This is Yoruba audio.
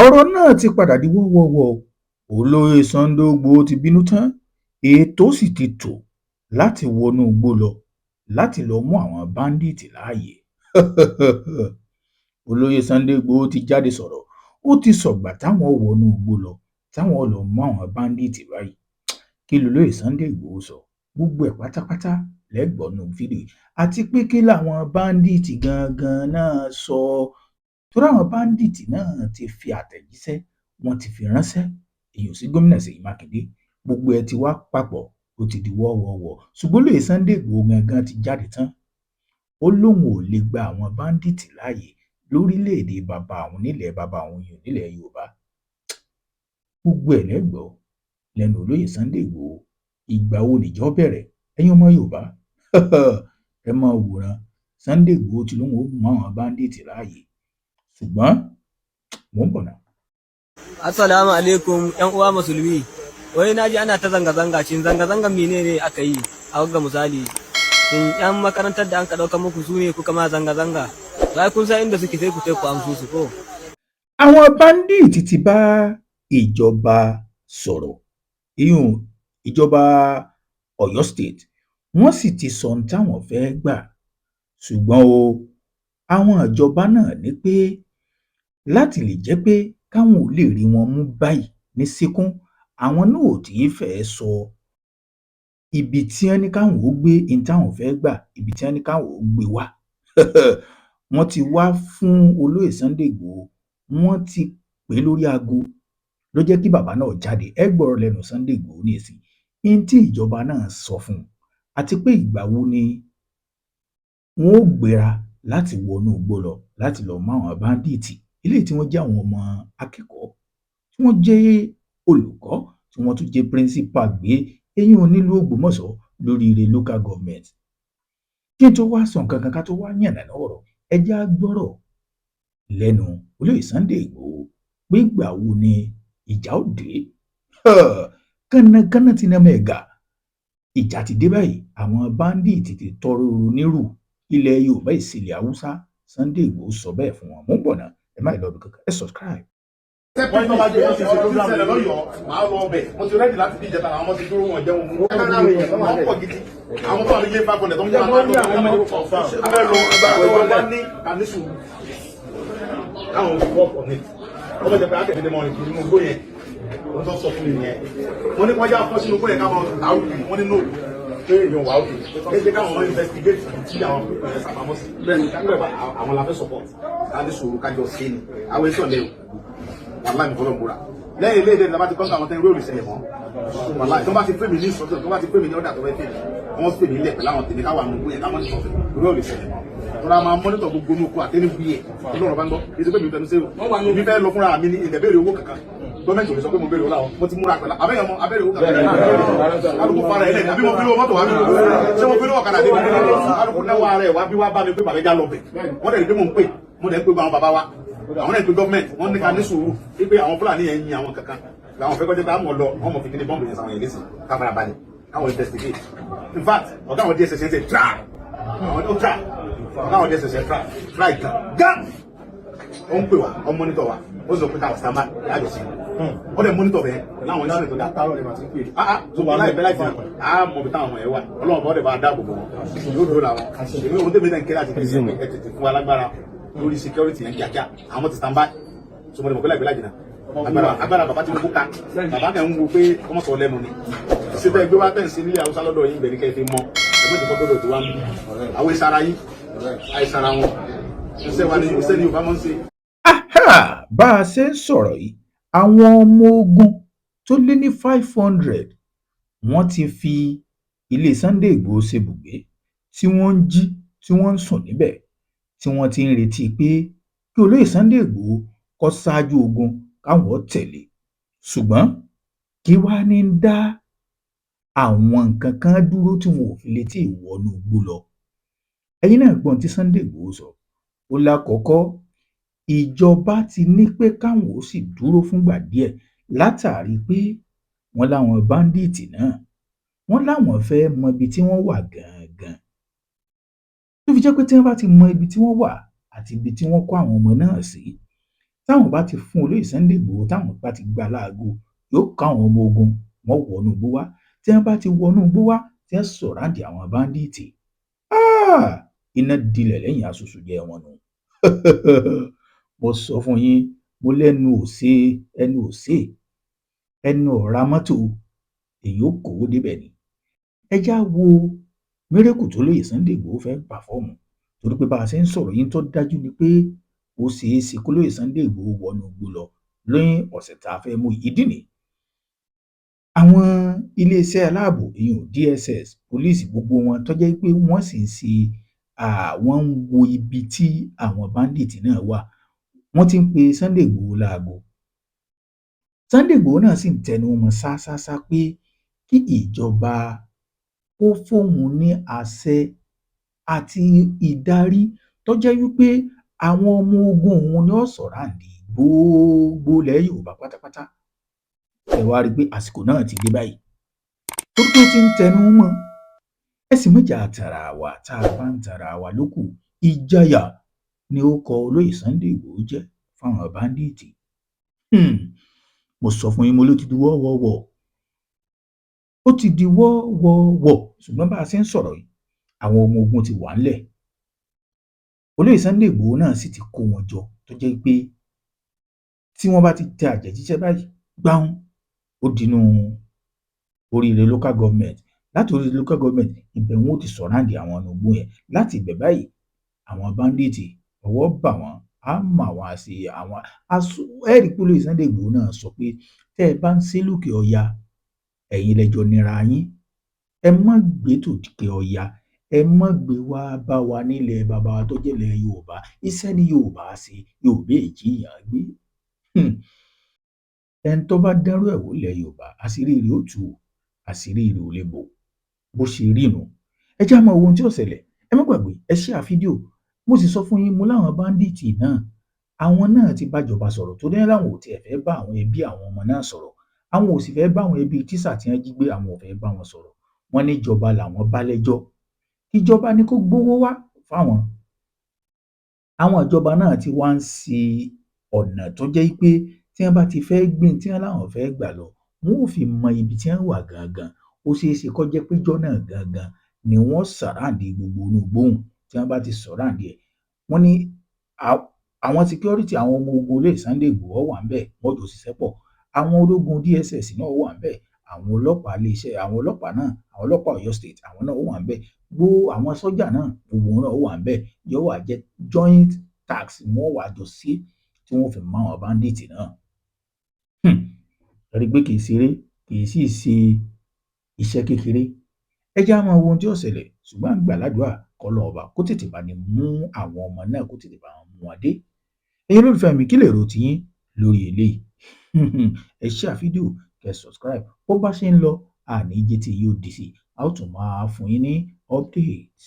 ọ̀rọ̀ náà ti padà di wọ́wọ́wọ́. Olóyè Sunday Igboho ti bínú tán, ètò sì ti tò láti wọnú igbó lọ láti lọ mú àwọn báńdíìtì láàyè. Olóyè Sunday Igboho ti jáde sọ̀rọ̀, ó ti sọ̀gbà táwọn wọnú igbó lọ táwọn lọ mú àwọn báńdíìtì báyìí. Kí lolóyè Sunday Igboho sọ? Gbogbo ẹ̀ pátápátá lẹ́gbọ̀nú fídíò àti pé kí làwọn báńdíìtì gangan náà sọ. Torí àwọn báńdíìtì náà ti fi àtẹ̀jíṣẹ́ wọn ti fi ránṣẹ́ èèyàn sí gómìnà Ṣèyí Mákindé. Gbogbo ẹ̀ ti wá papọ̀, ó ti di wọ́wọ́wọ́. Ṣùgbọ́n olóyè Sunday Igboho gangan ti jáde tán. Ó lóun ò lè gba àwọn báńdíìtì láàyè lórílẹ̀-èdè bàbá àwọn nílẹ̀ bàbá àwọn yìí nílẹ̀ Yorùbá. Gbogbo ẹ̀ lẹ́gbọ̀ọ́ lẹ́nu olóyè Sunday Igboho. Ìgbà wo nìjọ́ bẹ̀rẹ̀? Ẹ̀yin ọmọ Yorùbá ẹ máa wòran. Sunday Igboho ti lóun ó mú àwọn báńdíìtì láàyè, ṣùgbọ́n mò ń bọ̀ náà. Assalamu alaikum ƴan uwa musulmi. Wai naji ana ta zanga-zanga, shin zanga-zangan menene aka yi a wagga misali? Shin ƴan makarantar da an ka ɗauka muku su ne kuka ma zanga-zanga? Sai kun san inda suke sai ku ku amsu su ko? Àwọn báńdíìtì ti bá ìjọba sọ̀rọ̀, ìjọba Ọ̀yọ́ State, wọ́n sì ti sọ ohun táwọn fẹ́ gbà. Ṣùgbọ́n o, àwọn ìjọba náà ní pé láti lè jẹ́ pé káwọn ò lè rí wọn mú báyìí ní síkún, àwọn náà ò tí ì fẹ́ sọ ibi tí wọ́n ní káwọn ó gbé ohun táwọn fẹ́ gbà, ibi tí wọ́n ní káwọn ó gbé wá. Wọ́n ti wá fún olóyè Sunday Igboho, wọ́n ti pè lórí aago ló jẹ́ kí bàbá náà jáde. Ẹ gbọ́rọ̀ lẹ́nu Sunday Igboho ní èsì ihun tí ìjọba náà sọ fún un àti pé ìgbà wo ni wọ́n ó gbéra láti wọnú igbó lọ láti lọ mú àwọn báńdíìtì eléyìí tí wọ́n jẹ́ àwọn ọmọ akẹ́kọ̀ọ́, tí wọ́n jẹ́ olùkọ́, tí wọ́n tún jẹ́ principal gbé eyín onílùú Ògbómọ̀ṣọ́ lóríire local government. Kí n tó wá sọ nǹkan kan ká tó wá yànnàná ọ̀rọ̀, ẹ jẹ́ á gbọ́rọ̀ lẹ́nu olóyè Sunday Igboho pé ìgbà wo ni ìjà ó dé. Kánnakánná ti nà mẹ́ga, ìjà ti dé báyìí. Àwọn báńdíìtì ti tọrọ onírù ilẹ̀ Yorùbá ìsìlẹ̀ Haúsá. Sunday Igboho sọ bẹ́ẹ̀ fún wọn. Mò ń bọ̀ náà, ẹ má lọ bí kankan, ẹ subscribe. Wọ́n tó bá jẹ́ ọ̀sẹ̀ tó gbà mí lọ́yọ̀ọ́, màá lọ ọbẹ̀. Mo ti rẹ́dì láti bí ìjẹta, àwọn ọmọ ti dúró wọn jẹun. Wọ́n pọ̀ gidi. Àwọn tó wà ní ilé ìfapọ̀lẹ̀ tó ń jẹ́ àwọn ọmọ abẹ́ lọ agbára wá ní àníṣù. Káwọn oṣù wọ́pọ̀ ní. Wọ́n bẹ̀ jẹ́ pé akẹ́kẹ̀ẹ́ mọ́ ìkiri inú igbó yẹn. Wọ́n tó sọ fún mi yẹn. Mo ní wọ́n já fọ́ sínú igbó yẹn káwọn àrùn wọ́n ní nóòlù. Pé èèyàn wà òkè. Ẹ jẹ́ káwọn investigate tí àwọn pípẹ́ ẹ̀ sàpamọ́ sí. Bẹ́ẹ̀ni àwọn la fẹ́ support. Ká ní sùúrù kájọ sí ni. Àwọn èso ọ̀lẹ́ wàláì mi fọlọ́ múra lẹ́yìn ilé ìdẹ́gbẹ́ bá ti kọ́ńtà àwọn tẹ́ ìwé òrìṣẹ́lẹ̀ mọ́ wàláì tó bá ti pè mí ní ìsọ̀tún tó bá ti pè mí ní ọ̀dà tó fẹ́ pè mí wọ́n pè mí lẹ̀ pẹ̀lú àwọn tèmi káwọn àmúgbó yẹn káwọn ìsọ̀tún ìwé òrìṣẹ́lẹ̀ mọ́ tó ra máa mọ́nítọ̀ gbogbo inú oko àtẹ́ni bí yẹ olóòrùn bá ń gbọ́ ètò pé mi fẹnu sẹ́wọ̀ mi fẹ́ lọ fúnra mi ní ilẹ̀ béèrè owó kankan gọ́ọ̀mẹ̀ntì ò lè sọ pé mo béèrè owó làwọn mo ti múra pẹ̀lú abẹ́yẹmọ abẹ́rẹ́ owó kankan alùpùpù fara ẹ̀ lẹ́yìn àbí mo béèrè owó mọ́tò wá bí ṣé mo béèrè owó ọ̀kadà dé alùpùpù náwó ara ẹ̀ wá bí wá bá mi pé bàbá ẹja lọ bẹ̀ wọ́n dẹ̀ ní pé mo ń pè mo dẹ̀ ń pè gba àwọn bàbá wa àwọn náà ń pè gọ́ọ̀mẹ̀ntì wọ́n ní ká ní sùúrù wípé àwọn Fúlàní yẹn ń yin àwọn kankan làwọn fẹ́ kọjá pé àmọ́ lọ wọ́n mọ̀ fi kíni bọ́ǹbù yẹn sáwọn yẹn lẹ́sìn káfàrà balẹ̀ káwọn investigate in fact ọ̀gá àwọn DSS yẹn ṣe try àwọn tó try ọ̀gá àwọn DSS yẹn try gan ó ń pè wá ó ń monitor wa ó sọ pé káwọn sàmà yàjọ sí ó dẹ̀ monitor bẹ́ẹ̀ láwọn ìṣẹ̀lẹ̀ tó dá zọba láì bẹ́ẹ̀ láì fún un mọ̀ bí táwọn ọmọ yẹn wà ọlọ́run bọ́ dẹ̀ bá dáàbò bò wọn yóò dúró làwọn èmi òun tẹ̀mí náà ń kéré àti kéré ẹ̀ tètè fún alágbára lórí security yẹn kíákíá àwọn ti stand by so mo dẹ̀ mọ̀ pé láì bẹ́ẹ̀ láì jìnnà agbára bàbá tí mo kú ká bàbá kan ń wo pé ọmọ sọ lẹ́nu ni ṣètò ẹgbẹ́ wa tẹ̀sí nílé Haúsá lọ́dọ̀ yín bẹ̀rẹ̀ kẹ́ fi mọ ẹgbẹ́ ìdìbò gbọdọ̀ tó wá ń bí àwọn ìsara yín àìsara wọn iṣẹ́ wa ni iṣẹ́ ni Yorùbá máa ń ṣe. Bá a ṣe ń sọ̀rọ̀ yìí, àwọn ọmọ ogun tó lé ní 500 wọ́n ti fi ilé Sunday Igboho ṣebùgbé tí wọ́n ń jí tí wọ́n ń sùn níbẹ̀ tí wọ́n ti ń retí pé kí olóyè Sunday Igboho kó ṣáájú ogun káwọn tẹ̀lé. Ṣùgbọ́n kí wàá ní ń dá àwọn nǹkan kan dúró tí wọn ò fi létí ìwọ́nú igbó lọ. Ẹ̀yin náà gbọ́n tí Sunday Igboho sọ. Ó lákọ̀ọ́kọ́ ìjọba ti ní pé káwọn ó sì dúró fúngbà díẹ̀ látàrí pé wọ́n láwọn báńdíìtì náà wọ́n láwọn fẹ́ mọ ibi tí wọ́n wà gangan. Tó fi jẹ́ pé tí wọ́n bá ti mọ ibi tí wọ́n wà àti ibi tí wọ́n kó àwọn ọmọ náà sí, táwọn bá ti fún olóyè Sunday Igboho táwọn bá ti gbà láago yóò ká àwọn ọmọ ogun wọn wọnú igbó wá tí wọn bá ti wọnú igbó wá tí wọn sọ̀ráǹdì àwọn báńdíìtì iná dilẹ̀ lẹ́yìn aṣoṣù jẹ wọn nù. Mo sọ fún yín mo lẹ́nu òsè ẹnu ọ̀ra mọ́tò èyí ó kówó débẹ̀ ni. Ẹ já wo mírèkù tó lóyè Sunday Igboho fẹ́ pàfọ́ọ̀mù torí pé bá a ṣe ń sọ̀rọ̀ yín tó dájú ni pé ó ṣeé ṣe kó lóyè Sunday Igboho wọnú igbó lọ lẹ́yìn ọ̀sẹ̀ tá a fẹ́ mú ìdí nìyí. Àwọn iléeṣẹ́ aláàbò ìyún DSS pólíìsì gbogbo wọn tó jẹ́ pé wọ́n sì ń ṣe wọ́n ń wo ibi tí àwọn báńdíìtì náà wà wọ́n ti ń pe Sunday Igboho láago. Sunday Igboho náà sì ń tẹnu mọ́ ṣáṣáṣá pé kí ìjọba kó fóun ní àṣẹ àti ìdarí tó jẹ́ wípé àwọn ọmọ ogun òun ni ó sọ̀ráǹdì gbogbo ilẹ̀ Yorùbá pátápátá. Ẹ wá rí i pé àsìkò náà ti dé báyìí tó ti ń tẹnu mọ́. Ẹ sì méjà tara wa tá a bá ń tara wa lókù ìjayà ni ó kọ olóyè Sunday Igboho jẹ́ fáwọn báńdíìtì. Mo sọ fún yín mo ló ti di wọ́wọ́wọ́ ó ti di wọ́wọ́wọ́ ṣùgbọ́n bá a ṣe ń sọ̀rọ̀ yìí àwọn ọmọ ogun ti wà ńlẹ̀ olóyè Sunday Igboho náà sì ti kó wọn jọ tó jẹ́ pé tí wọ́n bá ti tẹ àjẹjíṣẹ́ báyìí gbáhùn ó dinú oríire local government láti oríire local government ibẹ̀ wọn ó ti sọ̀ráǹdì àwọn ọ̀nà ogun yẹn láti ibẹ̀ báyìí àwọn báńdíìtì ọwọ́ bà wọ́n á mà wọ́n àṣì àwọn ẹ̀rí pé olóyè Sunday Igboho náà sọ pé tẹ́ ẹ bá ń ṣe lókè ọya ẹ̀yin lẹ́jọ́ nira yín ẹ má gbé tòkè ọya ẹ má gbé wá bá wa nílẹ̀ bàbá wa tó jẹ́lẹ̀ Yorùbá iṣẹ́ ní Yorùbá ṣe Yorùbá èjìyàn gbé ẹni tó bá dẹ́rù ẹ̀wò ilẹ̀ Yorùbá àṣírí rẹ̀ ó tú àṣírí rẹ̀ ò lè bò bó ṣe rí nu. Ẹ já mọ ohun tí ó ṣẹlẹ̀ ẹ má gbàgbé ẹ share fídíò mo sì sọ fún yín mo láwọn báńdíìtì náà àwọn náà ti bájọba sọ̀rọ̀ tó dé láwọn ò tiẹ̀ fẹ́ bá àwọn ẹbí àwọn ọmọ náà sọ̀rọ̀ àwọn ò sì fẹ́ bá àwọn ẹbí tíṣà tí wọ́n jí gbé àwọn ò fẹ́ bá wọn sọ̀rọ̀ wọ́n ní ìjọba làwọn bá lẹ́jọ́ ìjọba ní kó gbowó wá fáwọn. Àwọn ìjọba náà ti wá ń ṣe ọ̀nà tó jẹ́ pé tí wọ́n bá ti fẹ́ gbé tí wọ́n láwọn fẹ́ gbà lọ wọn ò fi mọ ibi tí wọ́n wà gangan ó ṣeé ṣe kó jẹ́ pé ìjọ náà gangan ni wọ́n sọ̀ráǹdì gbogbo inú gbóhùn tí wọ́n bá ti sọ̀ráǹdì ẹ̀ wọ́n ní àwọn security àwọn ọmọ ogun olóyè Sunday Igboho wà ńbẹ̀ wọ́n jọ ṣiṣẹ́ pọ̀ àwọn ológun DSS náà wà ńbẹ̀ àwọn ọlọ́pàá iléeṣẹ́ àwọn ọlọ́pàá náà àwọn ọlọ́pàá Ọ̀yọ́ state àwọn náà wà ńbẹ̀ gbogbo àwọn sọ́jà náà gbogbo wọn náà wà ńbẹ̀ yóò wá jẹ́ joint tax wọ́n wà jọ sí tí wọ́n fi mọ àwọn bandit náà. Rí pé kìí ṣeré kìí sì ṣe iṣẹ́ kékeré ẹ já mọ ohun tí ó ṣẹlẹ̀ ṣùgbọ́n à ń gbà ládùúrà kọ́lọ́ ọba kó tètè bá ní mú àwọn ọmọ náà kó tètè bá wọn mú wọn dé. Ẹ̀yin olólùfẹ́ mi kí lè rò tiyín lórí eléyìí ẹ share fídíò kẹ́ subscribe bó bá ṣe ń lọ àní jẹ́ tí yóò di sí a ó tún máa fún yín ní updates.